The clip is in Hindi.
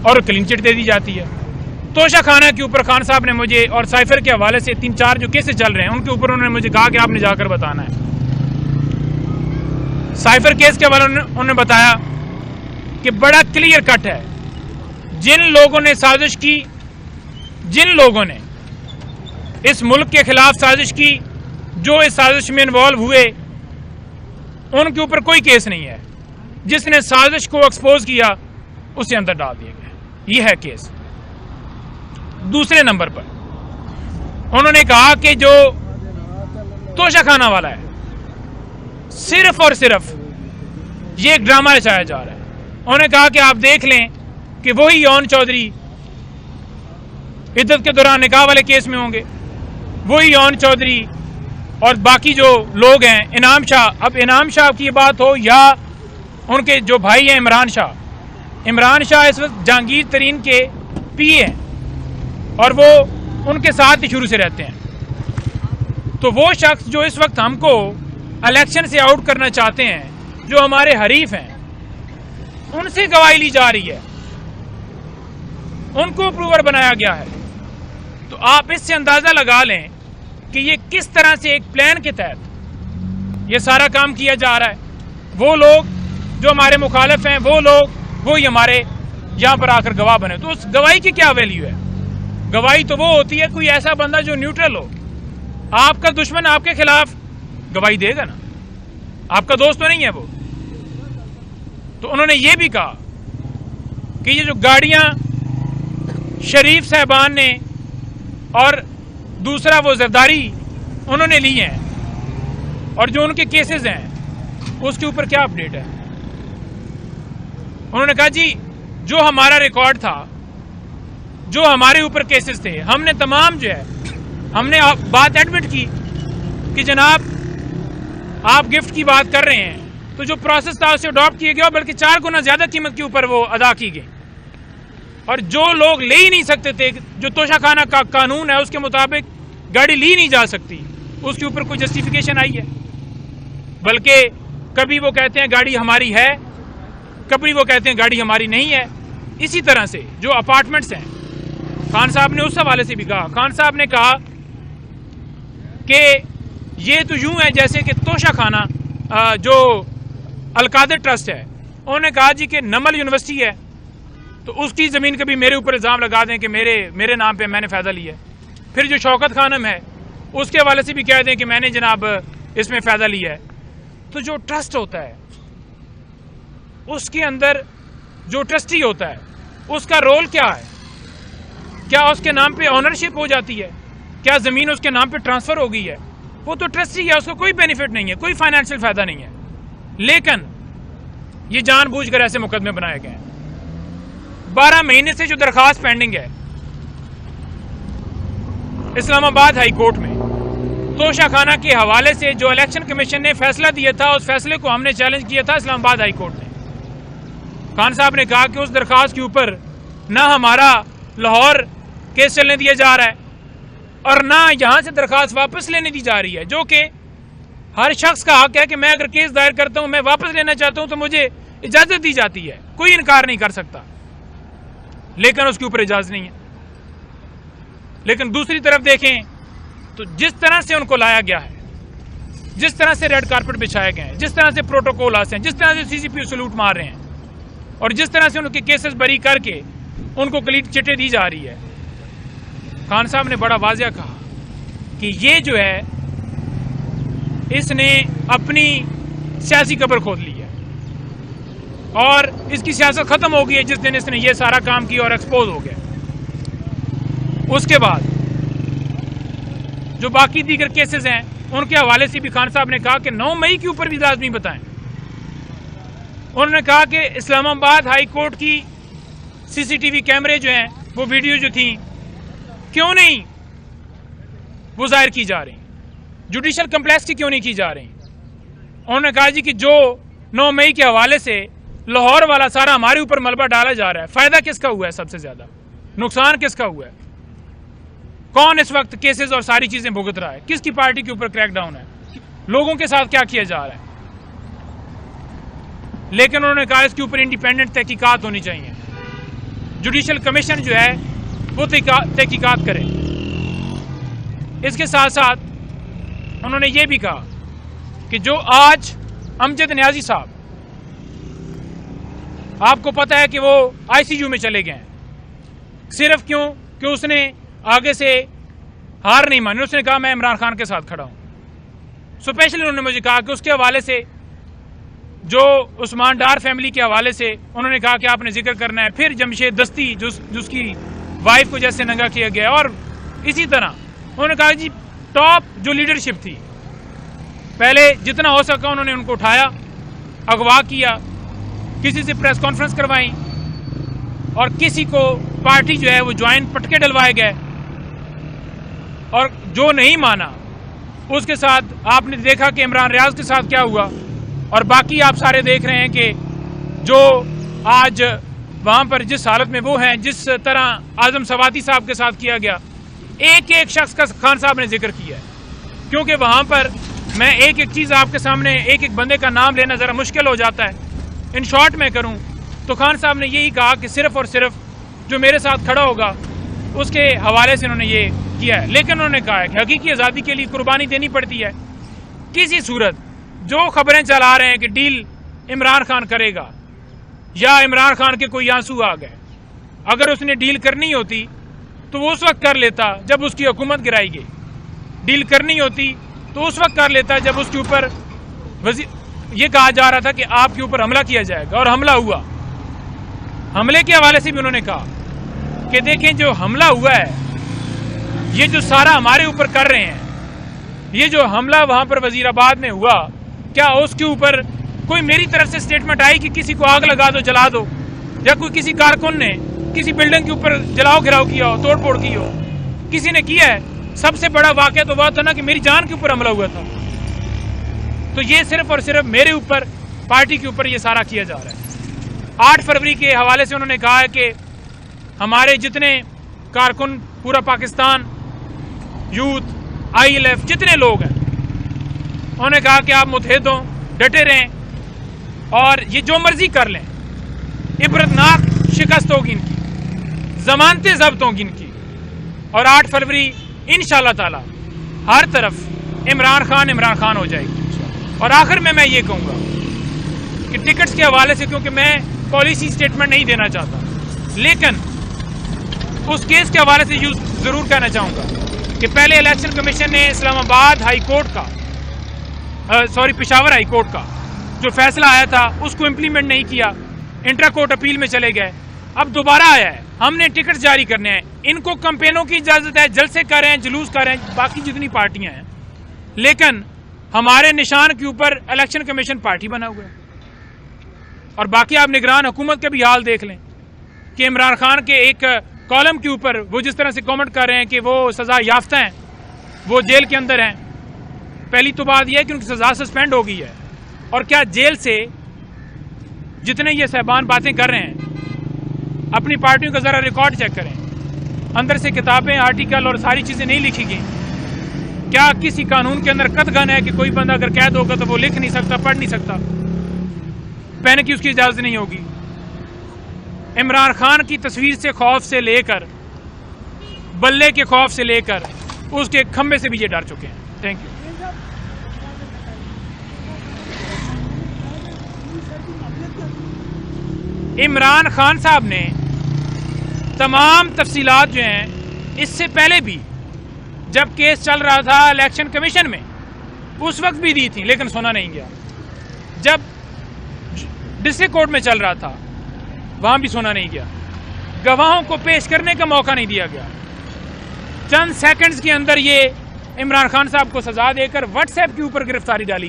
और क्लीन चिट दे दी जाती है। तोशा खाना के ऊपर खान साहब ने मुझे और साइफर के हवाले से 3-4 जो केसेस चल रहे हैं उनके ऊपर उन्होंने मुझे कहा कि आपने जाकर बताना है। साइफर केस के हवाले उन्होंने बताया कि बड़ा क्लियर कट है, जिन लोगों ने साजिश की, जिन लोगों ने इस मुल्क के खिलाफ साजिश की, जो इस साजिश में इन्वॉल्व हुए, उनके ऊपर कोई केस नहीं है। जिसने साजिश को एक्सपोज किया उसे अंदर डाल दिया गया। यह है केस। दूसरे नंबर पर उन्होंने कहा कि जो तोशा खाना वाला है, सिर्फ और सिर्फ ये एक ड्रामा रचाया जा रहा है। उन्होंने कहा कि आप देख लें कि वही यौन चौधरी इद्दत के दौरान निकाह वाले केस में होंगे, वही यौन चौधरी और बाकी जो लोग हैं, इनाम शाह। अब इनाम शाह की बात हो या उनके जो भाई हैं इमरान शाह इस वक्त जहांगीर तरीन के पीए हैं और वो उनके साथ ही शुरू से रहते हैं। तो वो शख्स जो इस वक्त हमको इलेक्शन से आउट करना चाहते हैं, जो हमारे हरीफ हैं, उनसे गवाही ली जा रही है, उनको अप्रूवर बनाया गया है। तो आप इससे अंदाजा लगा लें कि ये किस तरह से एक प्लान के तहत ये सारा काम किया जा रहा है। वो लोग जो हमारे मुखालिफ हैं, वो लोग वही हमारे यहां पर आकर गवाह बने। तो उस गवाही की क्या वैल्यू है? गवाही तो वो होती है कोई ऐसा बंदा जो न्यूट्रल हो। आपका दुश्मन आपके खिलाफ गवाही देगा ना, आपका दोस्त तो नहीं है वो। तो उन्होंने ये भी कहा कि ये जो गाड़ियां शरीफ साहबान ने और दूसरा वो जरदारी उन्होंने ली हैं और जो उनके केसेस हैं उसके ऊपर क्या अपडेट है। उन्होंने कहा जी जो हमारा रिकॉर्ड था, जो हमारे ऊपर केसेस थे, हमने तमाम जो है हमने बात एडमिट की कि जनाब आप गिफ्ट की बात कर रहे हैं, तो जो प्रोसेस था उसे अडॉप्ट किया गया, बल्कि 4 गुना ज्यादा कीमत के ऊपर वो अदा की गई। और जो लोग ले ही नहीं सकते थे, जो तोशा खाना का कानून है उसके मुताबिक गाड़ी ली नहीं जा सकती, उसके ऊपर कोई जस्टिफिकेशन आई है। बल्कि कभी वो कहते हैं गाड़ी हमारी है, कभी वो कहते हैं गाड़ी हमारी नहीं है। इसी तरह से जो अपार्टमेंट्स हैं, खान साहब ने उस हवाले से भी कहा, खान साहब ने कहा कि ये तो यूं है जैसे कि तोशा खाना जो अलकादर ट्रस्ट है, उन्होंने कहा जी कि नमल यूनिवर्सिटी है तो उसकी ज़मीन कभी मेरे ऊपर इल्ज़ाम लगा दें कि मेरे नाम पे मैंने फ़ायदा लिया है। फिर जो शौकत खानम है उसके हवाले से भी कह दें कि मैंने जनाब इसमें फ़ायदा लिया है। तो जो ट्रस्ट होता है उसके अंदर जो ट्रस्टी होता है उसका रोल क्या है? क्या उसके नाम पे ऑनरशिप हो जाती है? क्या ज़मीन उसके नाम पे ट्रांसफ़र हो गई है? वो तो ट्रस्टी है, उसको कोई बेनिफिट नहीं है, कोई फाइनेंशियल फ़ायदा नहीं है। लेकिन ये जानबूझकर ऐसे मुकदमे बनाए गए हैं। 12 महीने से जो दरखास्त पेंडिंग है इस्लामाबाद हाई कोर्ट में तोशा खाना के हवाले से, जो इलेक्शन कमीशन ने फैसला दिया था, उस फैसले को हमने चैलेंज किया था इस्लामाबाद हाई कोर्ट में। खान साहब ने कहा कि उस दरखास्त के ऊपर ना हमारा लाहौर केस चलने दिया जा रहा है और ना यहां से दरखास्त वापस लेने दी जा रही है, जो कि हर शख्स का हक है कि मैं अगर केस दायर करता हूं, मैं वापस लेना चाहता हूं तो मुझे इजाजत दी जाती है, कोई इनकार नहीं कर सकता। लेकिन उसके ऊपर इजाजत नहीं है। लेकिन दूसरी तरफ देखें तो जिस तरह से उनको लाया गया है, जिस तरह से रेड कारपेट बिछाए गए हैं, जिस तरह से प्रोटोकॉल आते हैं, जिस तरह से सीसीपी सलूट मार रहे हैं और जिस तरह से उनके केसेस बरी करके उनको क्लीन चिटें दी जा रही है, खान साहब ने बड़ा वाज़ेह कहा कि ये जो है इसने अपनी सियासी कब्र खोद ली है और इसकी सियासत खत्म हो गई है जिस दिन इसने ये सारा काम किया और एक्सपोज हो गया। उसके बाद जो बाकी दीगर केसेस हैं उनके हवाले से भी खान साहब ने कहा कि 9 मई के ऊपर भी लाजमी बताएं। उन्होंने कहा कि इस्लामाबाद हाई कोर्ट की सीसीटीवी कैमरे जो हैं, वो वीडियो जो थी, क्यों नहीं वो जाहिर की जा रही, जुडिशल कम्प्लेक्स की क्यों नहीं की जा रही। उन्होंने कहा जी कि जो 9 मई के हवाले से लाहौर वाला सारा हमारे ऊपर मलबा डाला जा रहा है, फायदा किसका हुआ है? सबसे ज्यादा नुकसान किसका हुआ है? कौन इस वक्त केसेस और सारी चीजें भुगत रहा है? किसकी पार्टी के ऊपर क्रैकडाउन है? लोगों के साथ क्या किया जा रहा है? लेकिन उन्होंने कहा इसके ऊपर इंडिपेंडेंट तहकीकात होनी चाहिए। जुडिशल कमीशन जो है वो तहकीकात करे। इसके साथ साथ उन्होंने ये भी कहा कि जो आज अमजद नियाजी साहब, आपको पता है कि वो आईसीयू में चले गए हैं, सिर्फ क्यों कि उसने आगे से हार नहीं मानी, उसने कहा मैं इमरान खान के साथ खड़ा हूं। स्पेशली उन्होंने मुझे कहा कि उसके हवाले से, जो उस्मान डार फैमिली के हवाले से उन्होंने कहा कि आपने जिक्र करना है, फिर जमशेद दस्ती जिसकी वाइफ को जैसे नंगा किया गया, और इसी तरह उन्होंने कहा जी टॉप जो लीडरशिप थी, पहले जितना हो सका उन्होंने उनको उठाया, अगवा किया, किसी से प्रेस कॉन्फ्रेंस करवाई और किसी को पार्टी जो है वो ज्वाइन पटके डलवाए गए, और जो नहीं माना उसके साथ आपने देखा कि इमरान रियाज के साथ क्या हुआ, और बाकी आप सारे देख रहे हैं कि जो आज वहां पर जिस हालत में वो हैं, जिस तरह आजम सवाती साहब के साथ किया गया, एक एक शख्स का खान साहब ने जिक्र किया है। क्योंकि वहां पर मैं एक एक चीज़ आपके सामने, एक एक बंदे का नाम लेना ज़रा मुश्किल हो जाता है, इन शॉर्ट में करूं तो खान साहब ने यही कहा कि सिर्फ और सिर्फ जो मेरे साथ खड़ा होगा उसके हवाले से उन्होंने ये किया है। लेकिन उन्होंने कहा है कि हकीकी आज़ादी के लिए कुर्बानी देनी पड़ती है। किसी सूरत जो खबरें चला रहे हैं कि डील इमरान खान करेगा या इमरान खान के कोई आंसू आ गए, अगर उसने डील करनी होती तो वो उस वक्त कर लेता जब उसकी हुकूमत गिराई गई, डील करनी होती तो उस वक्त कर लेता जब उसके ऊपर ये कहा जा रहा था कि आपके ऊपर हमला किया जाएगा, और हमला हुआ। हमले के हवाले से भी उन्होंने कहा कि देखें जो हमला हुआ है, ये जो सारा हमारे ऊपर कर रहे हैं, ये जो हमला वहां पर वजीराबाद में हुआ, क्या उसके ऊपर कोई मेरी तरफ से स्टेटमेंट आई कि किसी को आग लगा दो, जला दो, या कोई किसी कारकुन ने किसी बिल्डिंग के ऊपर जलाओ घिराव किया हो, तोड़ फोड़ की हो, किसी ने किया है? सबसे बड़ा वाकया तो वह था ना कि मेरी जान के ऊपर हमला हुआ था। तो ये सिर्फ और सिर्फ मेरे ऊपर, पार्टी के ऊपर ये सारा किया जा रहा है। 8 फरवरी के हवाले से उन्होंने कहा है कि हमारे जितने कारकुन, पूरा पाकिस्तान, यूथ, ILF, जितने लोग हैं, उन्होंने कहा कि आप मुतहद हों, डटे रहें और ये जो मर्जी कर लें, इबरतनाक शिकस्त होगी इनकी, जमानतें जब्त होंगी इनकी, और 8 फरवरी इंशाअल्लाह ताला हर तरफ इमरान खान हो जाएगी। और आखिर में मैं ये कहूँगा कि टिकट्स के हवाले से, क्योंकि मैं पॉलिसी स्टेटमेंट नहीं देना चाहता, लेकिन उस केस के हवाले से ज़रूर कहना चाहूँगा कि पहले इलेक्शन कमीशन ने इस्लामाबाद हाई कोर्ट का, पेशावर हाई कोर्ट का जो फैसला आया था उसको इम्प्लीमेंट नहीं किया, इंट्रा कोर्ट अपील में चले गए। अब दोबारा आया है, हमने टिकट जारी करने हैं, इनको कैंपेनों की इजाज़त है, जलसे कर रहे हैं, जुलूस कर रहे हैं, बाकी जितनी पार्टियां हैं, लेकिन हमारे निशान के ऊपर इलेक्शन कमीशन पार्टी बना हुआ है। और बाकी आप निगरान हुकूमत का भी हाल देख लें कि इमरान खान के एक कॉलम के ऊपर वो जिस तरह से कमेंट कर रहे हैं कि वो सज़ा याफ्ता हैं, वो जेल के अंदर हैं। पहली तो बात यह है कि उनकी सज़ा सस्पेंड हो गई है, और क्या जेल से जितने ये साहबान बातें कर रहे हैं, अपनी पार्टियों का ज़रा रिकॉर्ड चेक करें, अंदर से किताबें, आर्टिकल और सारी चीज़ें नहीं लिखी गई। क्या किसी कानून के अंदर कतगन है कि कोई बंदा अगर कैद होगा तो वो लिख नहीं सकता, पढ़ नहीं सकता, पहने की उसकी इजाज़त नहीं होगी? इमरान खान की तस्वीर से खौफ से लेकर, बल्ले के खौफ से लेकर उसके खंबे से भी ये डर चुके हैं। Thank you. इमरान खान साहब ने तमाम तफसीलात जो हैं, इससे पहले भी जब केस चल रहा था इलेक्शन कमीशन में, उस वक्त भी दी थी, लेकिन सुना नहीं गया। जब डिस्ट्रिक्ट कोर्ट में चल रहा था, वहां भी सुना नहीं गया। गवाहों को पेश करने का मौका नहीं दिया गया। चंद सेकंड्स के अंदर ये इमरान खान साहब को सजा देकर व्हाट्सएप के ऊपर गिरफ्तारी डाली।